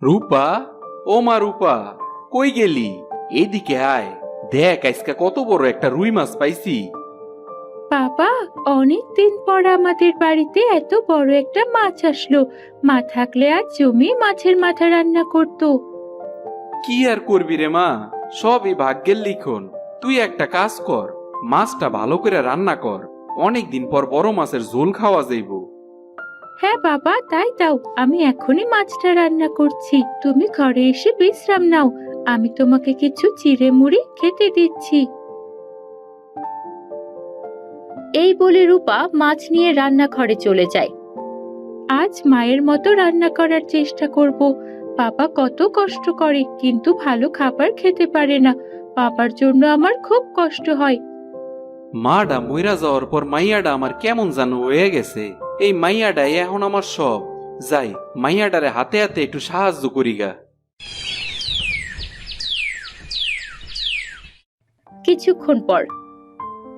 রূপা, ও মা রূপা, কই গেলি? এদিকে আয়, দেখ আজকে কত বড় একটা রুই মাছ পাইছি। বাবা, অনেক দিন পর আমাদের বাড়িতে এত বড় একটা মাছ আসলো। মা থাকলে আজ জমি মাছের মাথা রান্না করতো। কি আর করবি রে মা, সবই ভাগ্যের লিখন। তুই একটা কাজ কর, মাছটা ভালো করে রান্না কর, অনেকদিন পর বড় মাছের ঝোল খাওয়া যাইব। হ্যাঁ বাবা, তাই দাও, আমি এখনই মাছটা রান্না করছি। তুমি ঘরে এসে বিশ্রাম নাও, আমি তোমাকে কিছু চিড়ে মুড়ি খেতে দিচ্ছি। এই বলে রূপা মাছ নিয়ে রান্নাঘরে চলে যায়। আজ মায়ের মতো রান্না করার চেষ্টা করব। বাবা কত কষ্ট করে কিন্তু ভালো খাবার খেতে পারে না। বাবার জন্য আমার খুব কষ্ট হয়। মাডা মইরা যাওয়ার পর মাইয়াডা আমার কেমন যেন হয়ে গেছে। এই মাইয়াডাই এখন আমার সব। যাই, মাইয়াডারে হাতে হাতে একটু সাহায্য করিগা। কিছুক্ষণ পর,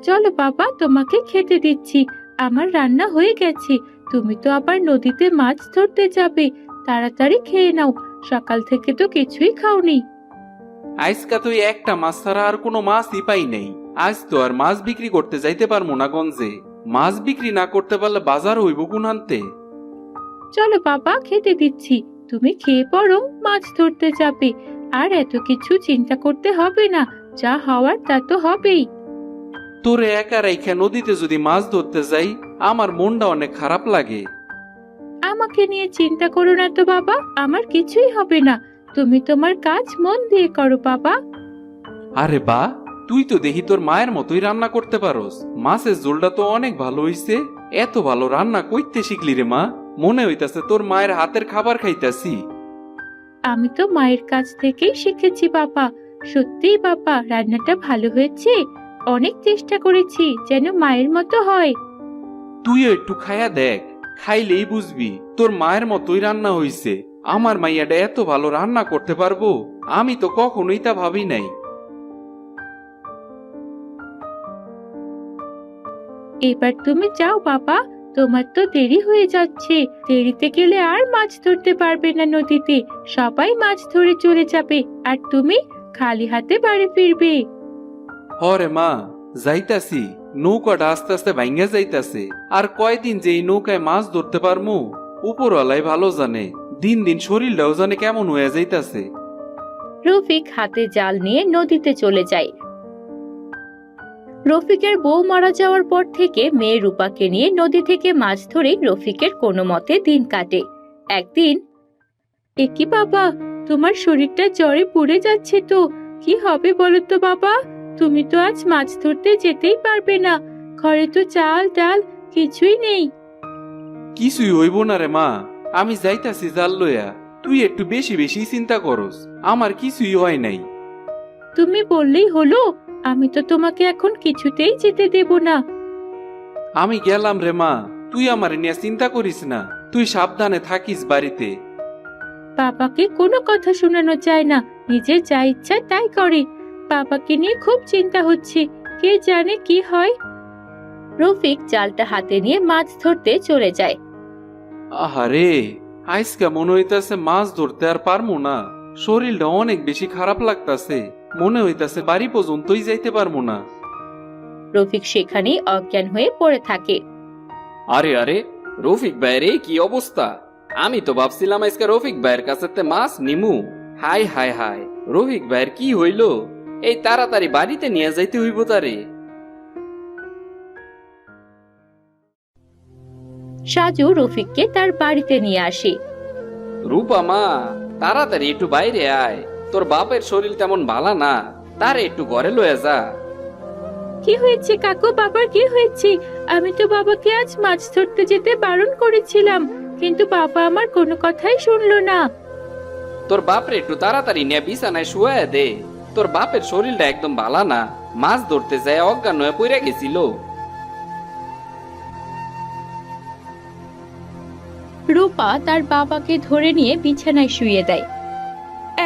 চলো বাবা, তোমাকে খেতে দিচ্ছি। আমার রান্না হয়ে গেছে। তুমি তো আবার নদীতে মাছ ধরতে যাবে, তাড়াতাড়ি খেয়ে নাও। সকাল থেকে তো কিছুই খাওনি। আজকা তুই একটা মাছ ছাড়া আর কোনো মাছই পাই নাই। আজ তো আর মাছ বিক্রি করতে যাইতে পারবো না গঞ্জে। মাছ বিক্রি না করতে পারলে বাজার হইব কোন আনতে। চলো বাবা, খেতে দিচ্ছি। তুমি খেয়ে পড়ো, মাছ ধরতে যাবে। আর এত কিছু চিন্তা করতে হবে না, যা হওয়ার তা তো হবেই। তোরে একা রাইখা নদীতে যদি মাছ ধরতে যাই, আমার মনটা অনেক খারাপ লাগে। আমাকে নিয়ে চিন্তা করো না তো বাবা, আমার কিছুই হবে না। তুমি তোমার কাজ মন দিয়ে করো বাবা। আরে বা, তুই তো দেখি তোর মায়ের মতোই রান্না করতে পারোস। মাছের ঝোলটা তো অনেক ভালো হইছে। এত ভালো রান্না কইতে শিখলি রে মা? মনে হইতাছে তোর মায়ের হাতের খাবার খাইতাছি। আমি তো মায়ের কাছ থেকেই শিখেছি বাবা। সত্যিই বাবা, রান্নাটা ভালো হয়েছে। অনেক চেষ্টা করেছি যেন মায়ের মতো হয়। তুইও একটু খায়া দেখ, খাইলেই বুঝবি তোর মায়ের মতোই রান্না হইছে। আমার মাইয়াটা এত ভালো রান্না করতে পারবো, আমি তো কখনোই তা ভাবি নাই। এবার তুমি যাও বাবা, তোমার তো দেরি হয়ে যাচ্ছে। দেরিতে গেলে আর মাছ ধরতে পারবে না নদীতে। সবাই মাছ ধরে চলে যাবে আর তুমি খালি হাতে বাড়ি ফিরবে। হরে মা, যাইতাছি। নৌকাটা আস্তে আস্তে ভাঙ্গা যাইতাছে। আর কয়দিন যে এই নৌকায় মাছ ধরতে পারমু, উপরওয়ালাই ভালো জানে। দিন দিন শরীরটাও জানে কেমন হয়ে যাইতাছে। রফিক হাতে জাল নিয়ে নদীতে চলে যায়। রফিকের বউ মারা যাওয়ার পর থেকে মেয়ে রূপাকে নিয়ে নদী থেকে মাছ ধরে রফিকের কোনো মতে দিন কাটে। একদিন, একি বাবা, তোমার শরীরটা জ্বরে পুড়ে যাচ্ছে তো। কি হবে বলো তো বাবা? তুমি তো আজ মাছ ধরতে যেতেই পারবে না। ঘরে তো চাল ডাল কিছুই নেই। কিছুই হইব না রে মা, আমি যাইতাছি জাল লইয়া। তুই একটু বেশি বেশি চিন্তা করস, আমার কিছুই হয় নাই। তুমি বললেই হলো, আমি তো তোমাকে এখন কিছুতেই যেতে দেব না। আমি গেলাম রে মা, তুই আমার নিয়ে চিন্তা করিস না। তুই সাবধানে থাকিস বাড়িতে। বাবাকে কোনো কথা শোনানো যায় না, নিজের যা ইচ্ছা তাই করে। বাবাকে নিয়ে খুব চিন্তা হচ্ছে, কে জানে কি হয়। রফিক জালটা হাতে নিয়ে মাছ ধরতে চলে যায়। আহারে, আজকে মনে হইতাছে মাছ ধরতে আর পারমু না। শরীরটা অনেক বেশি খারাপ লাগতাছে। মনে হইতাছে বাড়ি পর্যন্তই যাইতে পারমু না। রফিক সেখানেই অজ্ঞান হয়ে পড়ে থাকে। আরে আরে, রফিক ভাইয়ের এই কি অবস্থা! আমি তো ভাবছিলাম আজকে রফিক ভাইয়ের কাছে মাছ নিমু। হাই হাই হাই, রফিক ভাইয়ের কি হইল? এই তাড়াতাড়ি বাড়িতে নিয়ে যাইতে হইব তারে। সাজু রফিককে তার বাড়িতে নিয়ে আসে। রূপা মা, তাড়াতাড়ি একটু বাইরে আয়। তোর বাপের শরীর তেমন ভালো না, তারে একটু ঘরে লয়ে যা। কি হয়েছে কাকু, বাবার কি হয়েছে? আমি তো বাবাকে আজ মাছ ধরতে যেতে বারণ করেছিলাম, কিন্তু বাবা আমার কোনো কথাই শুনলো না। তোর বাপরে একটু তাড়াতাড়ি নিয়ে বিছানায় শুয়ে দে। তোর বাপের শরীরটা একদম ভালো না, মাছ ধরতে যায় অজ্ঞান হয়ে পড়ে গেছিল। রূপা তার বাবাকে ধরে নিয়ে বিছানায় শুইয়ে দেয়।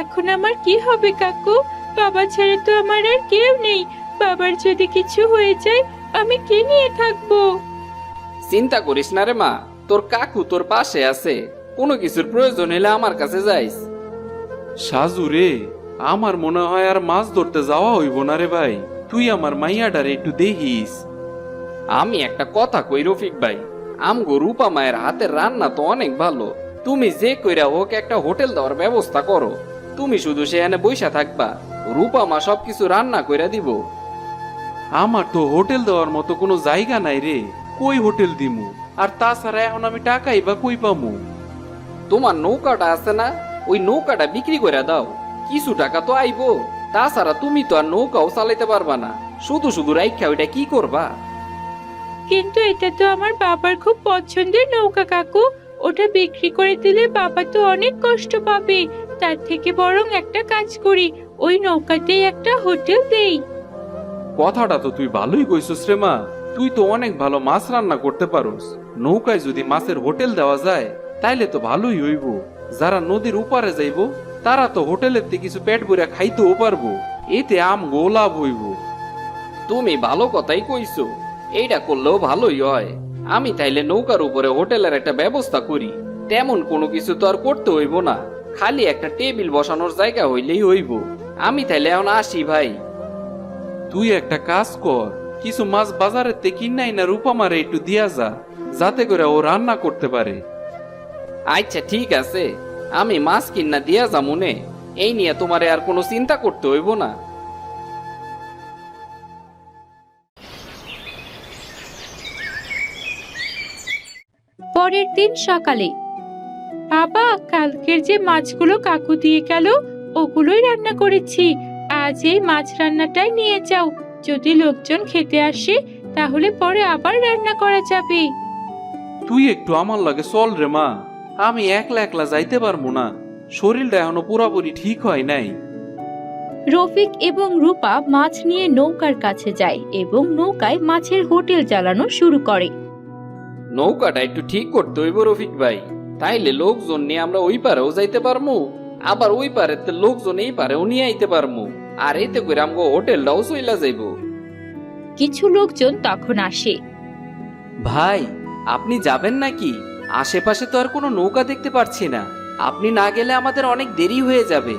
এখন আমার কি হবে কাকু? বাবা ছেড়ে তো আমার আর কেউ নেই। বাবার যদি কিছু হয়ে যায়, আমি কি নিয়ে থাকবো? চিন্তা করিস না রে মা, তোর কাকু তোর পাশে আছে। কোনো কিছুর প্রয়োজন হলে আমার কাছে যাইস। সাজু রে, আমার মনে হয় আর মাছ ধরতে যাওয়া হইব না রে ভাই। তুই আমার মাইয়াডারে একটু দেখিস। আমি একটা কথা কই রফিক ভাই, আমগো রূপা মায়ের হাতের রান্না তো অনেক ভালো। তুমি যে কইরা হোক একটা হোটেল দেওয়ার ব্যবস্থা করো। তুমি শুধু সেখানে বইসা থাকবা, রূপা মা সবকিছু রান্না কইরা দিব। আমার তো হোটেল দেওয়ার মতো কোনো জায়গা নাই রে, কই হোটেল দিমু? আর তাছাড়া এখন আমি টাকাই বা কই পামু? তোমার নৌকাটা আছে না, ওই নৌকাটা বিক্রি করে দাও, কিছু টাকা তো আইবো। তাছাড়া তুমি তো আর নৌকাও চালাইতে পারবা না, শুধু শুধু রাইখা ওইটা কি করবা? কিন্তু এটা তো আমার বাবার খুব পছন্দের নৌকা কাকু, ওটা বিক্রি করে দিলে বাবা তো অনেক কষ্ট পাবে। তার থেকে বরং একটা কাজ করি, ওই নৌকাতেই একটা হোটেল দেই। কথাটা তো তুই ভালোই কইছস রে মা। তুই তো অনেক ভালো মাছ রান্না করতে পারোস। নৌকায় যদি মাছের হোটেল দেওয়া যায় তাইলে তো ভালোই হইব। যারা নদীর উপারে যাইব তারা তো হোটেলের থেকে কিছু পেট ভরে খাইতেও পারবো, এতে আমগো লাভ হইব। তুমি ভালো কথাই কইছো, এইটা করলেও ভালোই হয়। আমি তাইলে নৌকার উপরে হোটেলের একটা ব্যবস্থা করি। তেমন কোনো কিছু তো আর করতে হইব না, খালি একটা টেবিল বসানোর জায়গা হইলেই হইব। আমি তাইলে এখন আসি ভাই। তুই একটা কাজ কর, কিছু মাছ বাজারের থেকে কিনাই না রূপা মারে একটু দিয়া যা, যাতে করে ও রান্না করতে পারে। আচ্ছা ঠিক আছে, আমি মাছ কিনা দিয়া যামুনে, এই নিয়ে তোমারে আর কোনো চিন্তা করতে হইব না। পরের দিন সকালে, বাবা কালকের যে মাছগুলো কাকু দিয়ে গেল ওগুলোই রান্না করেছি, আজ এই মাছ রান্নাটাই নিয়ে যাও। যদি লোকজন খেতে আসে তাহলে পরে আবার রান্না করা যাবে। তুই একটু আমার লাগে চল রে মা, আমি একলা একলা যাইতে পারবো না, শরীরটা এখনো পুরাপুরি ঠিক হয় নাই। রফিক এবং রূপা মাছ নিয়ে নৌকার কাছে যায় এবং নৌকায় মাছের হোটেল চালানো শুরু করে। নৌকাটা একটু ঠিক করতে হইব রফিক ভাই, তাইলে লোকজন নিয়ে আমরা ওই পারেও যাইতে পারমু, আবার ওই পারে লোকজন এই পারেও নিয়ে আইতে পারমু, আর এতে করে আমগো হোটেলটাও চইলা যাইব। কিছু লোকজন তখন আসে। ভাই, আপনি যাবেন নাকি? আশেপাশে তো আর কোনো নৌকা দেখতে পারছি না, আপনি না গেলে আমাদের অনেক দেরি হয়ে যাবে।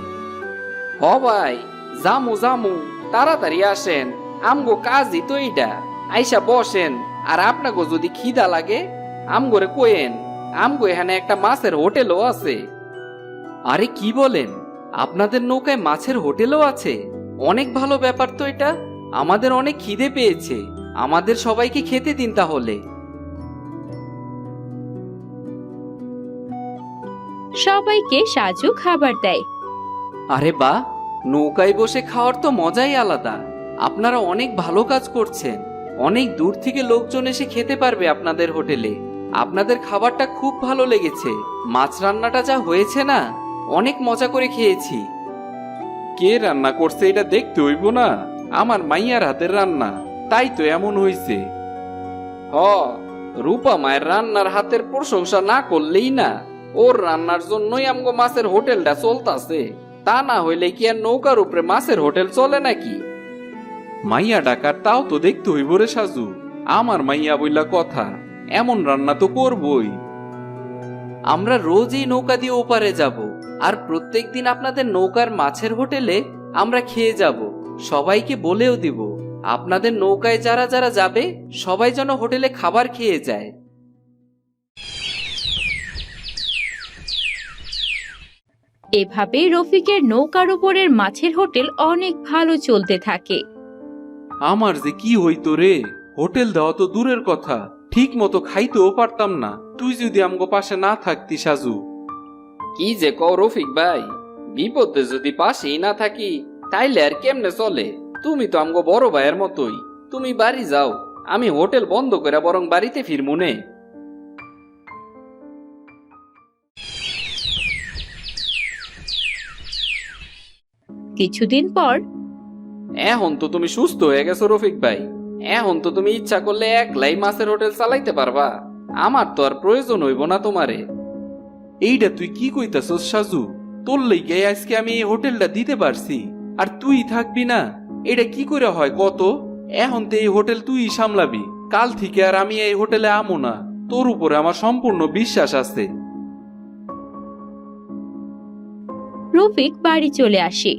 হ ভাই, জামু জামু, তাড়াতাড়ি আসেন, আমগো কাজই তো এইটা। আইসা বসেন, আর আপনাকে যদি খিদা লাগে আমগোরে কোয়েন, আমগো এখানে একটা মাছের হোটেলও আছে। আরে কি বলেন, আপনাদের নৌকায় মাছের হোটেলও আছে? অনেক ভালো ব্যাপার তো এটা, আমাদের অনেক খিদে পেয়েছে, আমাদের সবাইকে খেতে দিন তাহলে। সবাইকে সাজু খাবার দেয়। আরে বাহ, নৌকায় বসে খাওয়ার তো মজাই আলাদা। আপনারা অনেক ভালো কাজ করছেন, অনেক দূর থেকে লোকজন এসে খেতে পারবে আপনাদের হোটেলে। আপনাদের খাবারটা খুব ভালো লেগেছে, মাছ রান্নাটা যা হয়েছে না, অনেক মজা করে খেয়েছি। কে রান্না করছে এটা দেখতে হইব না? আমার মাইয়ার হাতের রান্না, তাই তো এমন হইছে। হ, রূপা মায়ের রান্নার হাতের প্রশংসা না করলেই না, ওর রান্নার জন্যই আমগো মাছের হোটেলটা চলতাছে। তা না হইলে কি আর নৌকার উপরে মাছের হোটেল চলে নাকি? মাইয়া ডাকার তাও তো দেখতে হইব রে সাজু, আমার মাইয়া বইলা কথা, এমন রান্না তো করবই। আমরা রোজই নৌকা দিয়ে ওপারে যাব, আর প্রত্যেক দিন আপনাদের নৌকার মাছের হোটেলে আমরা খেয়ে যাব। সবাইকে বলেও দিব আপনাদের নৌকায় যারা যারা যাবে সবাই যেন হোটেলে খাবার খেয়ে যায়। এভাবেই রফিকের নৌকার উপরের মাছের হোটেল অনেক ভালো চলতে থাকে। আমার যে কি হইতো রে, হোটেল দেওয়া তো দূরের কথা, ঠিক মতো খাইতেও পারতাম না, তুই যদি আমগো পাশে না থাকতি সাজু। কি যে কও রফিক ভাই, বিপদে যদি পাশেই না থাকি তাইলে আর কেমনে চলে? তুমি তো আমগো বড় ভাইয়ের মতোই। তুমি বাড়ি যাও, আমি হোটেল বন্ধ করে বরং বাড়িতে ফিরমুনে। কিছুদিন পর এখন তো তুমি সুস্থ হয়ে গেছো রফিক ভাই, এখন তো তুমি ইচ্ছা করলে একলাই মাছের হোটেল চালাইতে পারবা। আমার তো আর প্রয়োজন হইব না তোমারে। এইটা তুই কি কইতাছস সাজু? তোর লইগে আজকে আমি এই হোটেলটা দিতে পারছি, আর তুই থাকবি না? এটা কি করে হয় কত? এখন তো এই হোটেল তুই সামলাবি, কাল থেকে আর আমি এই হোটেলে আমো না, তোর উপরে আমার সম্পূর্ণ বিশ্বাস আছে। রফিক বাড়ি চলে আসে।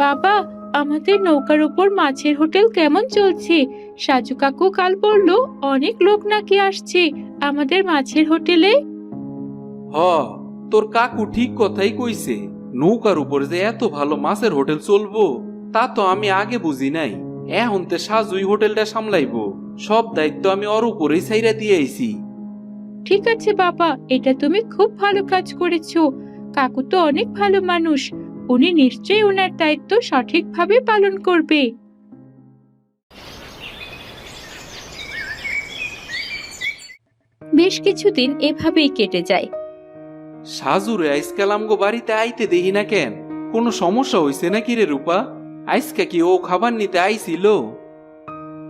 বাবা, আমাদের নৌকার উপর মাছের হোটেল কেমন চলছে? সাজু কাকু কাল বললো অনেক লোক নাকি আসছে আমাদের মাছের হোটেলে। হ, তোর কাকু ঠিক কথাই কইছে। নৌকার উপর যে এত ভালো মাছের হোটেল চলবো তা তো আমি আগে বুঝি নাই। এখন তে সাজুই হোটেলটা সামলাইবো, সব দায়িত্ব আমি ওর উপরেই ছাইরা দিয়ে আইছি। ঠিক আছে বাবা, এটা তুমি খুব ভালো কাজ করেছো। কাকু তো অনেক ভালো মানুষ, উনি নিশ্চয়ই ওনার দায়িত্ব সঠিকভাবে পালন করবে। বেশ কিছুদিন এভাবেই কেটে যায়। সাজুরে আইসকাল আমগো বাড়িতে আইতে দেখি না কেন? কোনো সমস্যা হইছে নাকি রে রূপা? আইসকা কি ও খাবার নিতে আইছিল?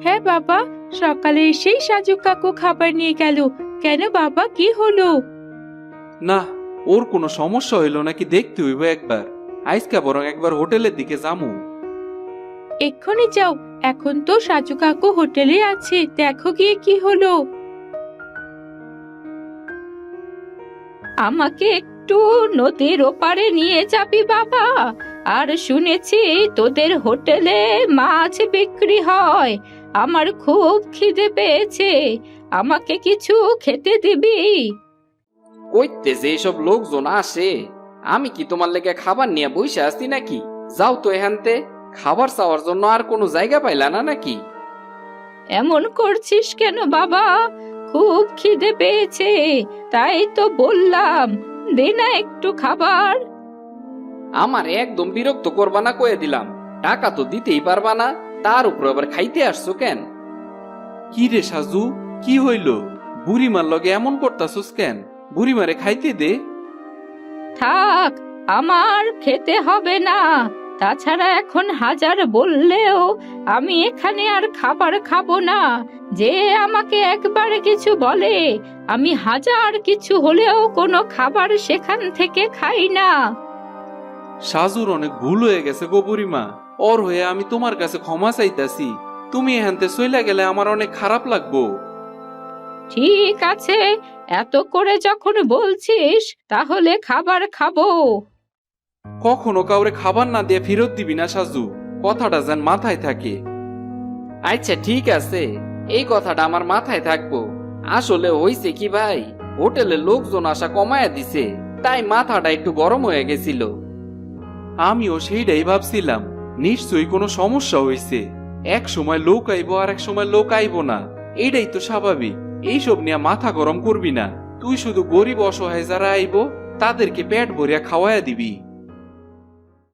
হ্যাঁ বাবা, সকালে এসেই সাজু কাকু খাবার নিয়ে গেল। কেন বাবা, কি হলো? না, ওর কোনো সমস্যা হইল নাকি দেখতে হইব একবার। আইসকা বরং একবার হোটেলের দিকে যামু। এক্ষুনি যাও, এখন তো সাজু কাকু হোটেলে আছে, দেখো গিয়ে কি হলো। আমাকে একটু নদীর ওপারে নিয়ে যাবি বাবা? আর শুনেছি তোদের হোটেলে মাছ বিক্রি হয়। আমার খুব খিদে পেয়েছে, আমাকে কিছু খেতে দিবি? কইতে যে সব লোকজন আসে, আমি কি তোমার লেগে খাবার নিয়ে বসে আসি নাকি? যাও তো এখানতে, খাবার চাওয়ার জন্য আর কোনো জায়গা পাইলা না নাকি? এমন করছিস কেন বাবা? খুব খিদে পেয়েছে, তাই তো বললাম দে না একটু খাবার। আমার একদম বিরক্ত করবা না কয়ে দিলাম। টাকা তো দিতেই পারবা না, তার উপর আবার খাইতে আসছো কেন? কি রে সাজু, কি হইল? বুড়িমার লগে এমন করতাছস কেন? বুড়িমারে খাইতে দে। থাক, আমার খেতে হবে না। তাছাড়া এখন হাজার বললেও আমি এখানে আর খাবার খাবো না। যে আমাকে একবারে কিছু বলে, আমি হাজার কিছু হলেও কোনো খাবার সেখান থেকে খাই না। সাজুর অনেক ভুল হয়ে গেছে গো বুড়িমা। ওর হয়ে আমি তোমার কাছে ক্ষমা চাইতাছি। তুমি এখানতে চইলা গেলে আমার অনেক খারাপ লাগবো। ঠিক আছে, এত করে যখন বলছিস তাহলে খাবার খাবো। কখনো কাউরে খাবার না দিয়ে ফেরত দিবি না সাজু, কথাটা যেন মাথায় থাকে। আচ্ছা ঠিক আছে, এই কথাটা আমার মাথায় থাকবো। আসলে হইছে কি ভাই, হোটেলে লোকজন আসা কমায়া দিছে, তাই মাথাটা একটু গরম হয়ে গেছিল। আমিও সেইটাই ভাবছিলাম, নিশ্চয়ই কোনো সমস্যা হইছে। এক সময় লোক আইবো আর এক সময় লোক আইবো না, এইটাই তো স্বাভাবিক। এইসব নিয়ে মাথা গরম করবি না। তুই শুধু গরিব অসহায় যারা আইবো তাদেরকে পেট ভরিয়া খাওয়াইয়া দিবি।